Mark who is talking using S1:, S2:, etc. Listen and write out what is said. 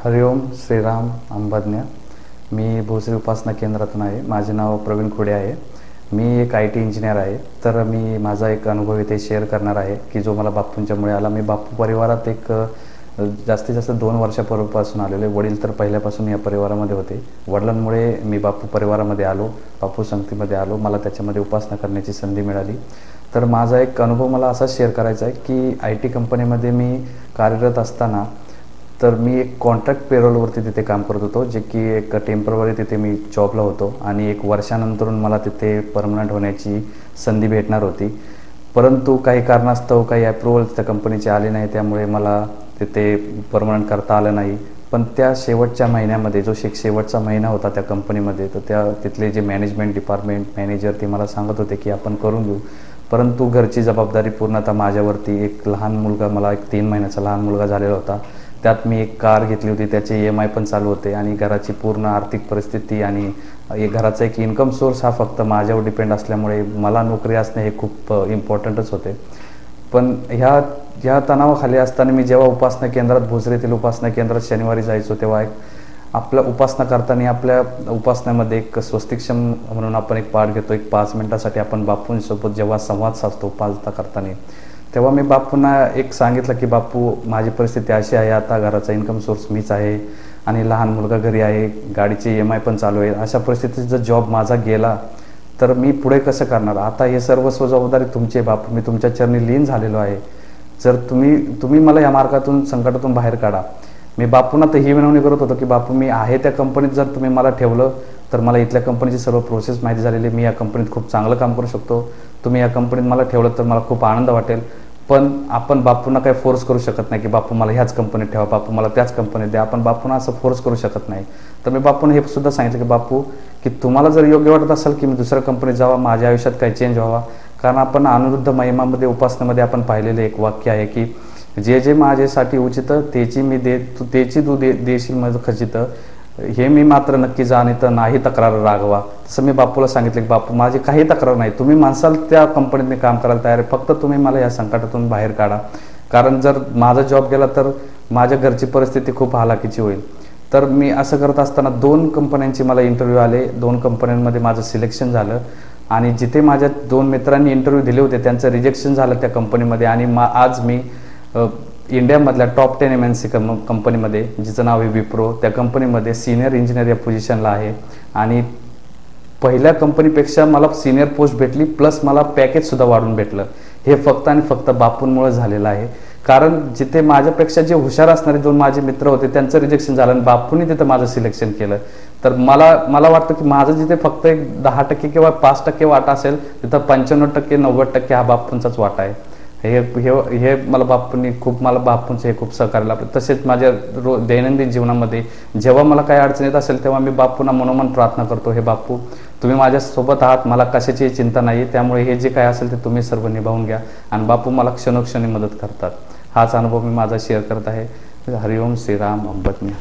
S1: हरिओम श्रीराम अंबज्ञ। मी भोसरी उपासना केंद्रातून आहे। माझे नाव प्रवीण खोडे आहे। मी एक IT इंजिनियर आहे। तर मी माझा एक अनुभव इथे शेअर करणार आहे की जो मला बापूंच्यामुळे आला। मी बापू परिवारात एक जास्तीत जास्त 2 वर्षापूर्वीपासून आलेलो आहे। वडील तर पहिल्यापासून या परिवारामध्ये होते। वडिलांमुळे मी बापू परिवारामध्ये आलो, बापू संगतीमध्ये आलो। मला त्याच्यामध्ये उपासना करण्याची संधी मिळाली। तर माझा एक अनुभव मला असा शेअर करायचा आहे की IT कंपनीमध्ये मी कार्यरत असताना तर मी एक कॉन्ट्रॅक्ट पेरोलवरती तिथे काम करत होतो, जे की एक टेम्पररी तिथे मी जॉबला होतो आणि 1 वर्षानंतरून मला तिथे परमनंट होण्याची संधी भेटणार होती। परंतु काही कारणास्तव काही अप्रूव्हल्स त्या कंपनीचे आले नाही, त्यामुळे मला तिथे परमनंट करता आलं नाही। पण त्या शेवटच्या महिन्यामध्ये जो शेवटचा महिना होता त्या कंपनीमध्ये, तर तिथले जे मॅनेजमेंट डिपार्टमेंट मॅनेजर ते मला सांगत होते की आपण करून घेऊ। परंतु घरची जबाबदारी पूर्णतः माझ्यावरती। एक लहान मुलगा, मला एक 3 महिन्याचा लहान मुलगा झालेला होता। त्यात मी एक कार घेतली होती, त्याचे EMI पण चालू होते आणि घराची पूर्ण आर्थिक परिस्थिती आणि घराचा एक इन्कम सोर्स हा फक्त माझ्यावर डिपेंड असल्यामुळे मला नोकरी असणे हे खूप इम्पॉर्टंटच होते। पण ह्या तणावाखाली असताना मी जेव्हा उपासना केंद्रात, भोसरीतील उपासना केंद्रात शनिवारी जायचो, तेव्हा एक आपल्या उपासना करताना आपल्या उपासनेमध्ये एक स्वस्तिक्षम म्हणून आपण एक पाठ घेतो। एक 5 मिनिटासाठी आपण बापूंसोबत जेव्हा संवाद साधतो उपासना करताना, तेव्हा मी बापूंना एक सांगितलं की बापू, माझी परिस्थिती अशी आहे, आता घराचा इन्कम सोर्स मीच आहे आणि लहान मुलगा घरी आहे, गाडीचे EMI पण चालू आहे। अशा परिस्थितीत जर जॉब माझा गेला तर मी पुढे कसं करणार? आता हे सर्वस्व जबाबदारी तुमची आहे बापू, मी तुमच्या चरणी लीन झालेलो आहे। जर तुम्ही मला या मार्गातून, संकटातून बाहेर काढा। मी बापूंना तर ही विनवणी करत होतो की बापू, मी आहे त्या कंपनीत जर तुम्ही मला ठेवलं तर मला इथल्या कंपनीची सर्व प्रोसेस माहिती झालेली, मी या कंपनीत खूप चांगलं काम करू शकतो। तुम्ही या कंपनीत मला ठेवलं तर मला खूप आनंद वाटेल। पण आपण बापूंना काही फोर्स करू शकत नाही की बापू मला ह्याच कंपनीत ठेवा, बापू मला त्याच कंपनीत द्या। आपण बापूंना असं फोर्स करू शकत नाही। तर मी बापूंना हे सुद्धा सांगितलं की बापू, की तुम्हाला जर योग्य वाटत असेल की मी दुसऱ्या कंपनीत जावा, माझ्या आयुष्यात काही चेंज व्हावा। कारण आपण अनिरुद्ध महिमामध्ये, उपासनेमध्ये आपण पाहिलेले एक वाक्य आहे की जे माझ्यासाठी उचित तेची मी तेची तू देशील मज खचित, हे मी मात्र नक्की जाणीत नाही तक्रार रागवा। तसं मी बापूला सांगितलं की बापू, माझी काही तक्रार नाही, तुम्ही माणसाल त्या कंपनीत मी काम करायला तयार आहे, फक्त तुम्ही मला या संकटातून बाहेर काढा। कारण जर माझा जॉब गेला तर माझ्या घरची परिस्थिती खूप हालाकीची होईल। तर मी असं करत असताना 2 कंपन्यांची मला इंटरव्ह्यू आले। 2 कंपन्यांमध्ये माझं सिलेक्शन झालं आणि जिथे माझ्या 2 मित्रांनी इंटरव्ह्यू दिले होते त्यांचं रिजेक्शन झालं त्या कंपनीमध्ये। आणि आज मी इंडियामधल्या टॉप 10 MNC कंपनीमध्ये, जिचं नाव आहे विप्रो, त्या कंपनीमध्ये सिनियर इंजिनियर या पोझिशनला आहे। आणि पहिल्या कंपनीपेक्षा मला सिनियर पोस्ट भेटली, प्लस मला पॅकेजसुद्धा वाढून भेटलं। हे फक्त आणि फक्त बापूंमुळे झालेलं आहे। कारण जिथे माझ्यापेक्षा जे हुशार असणारे 2 माझे मित्र होते त्यांचं रिजेक्शन झालं आणि बापूंनी तिथं माझं सिलेक्शन केलं। तर मला वाटतं की माझं जिथे फक्त एक 10% किंवा 5% वाटा असेल, तिथं 95% 90% हा बापूंचाच वाटा आहे। हे मला बापूंचं हे खूप सहकार्य लाभलं। तसेच माझ्या दैनंदिन जीवनामध्ये जेव्हा मला काही अडचण येत असेल तेव्हा मी बापूंना मनोमन प्रार्थना करतो, हे बापू, तुम्ही माझ्यासोबत आहात, मला कशाची चिंता नाही, त्यामुळे हे जे काय असेल ते तुम्ही सर्व निभावून घ्या। आणि बापू मला क्षणोक्षणी मदत करतात। हाच अनुभव मी माझा शेअर करत आहे। हरिओम श्रीराम अंबज्ञ।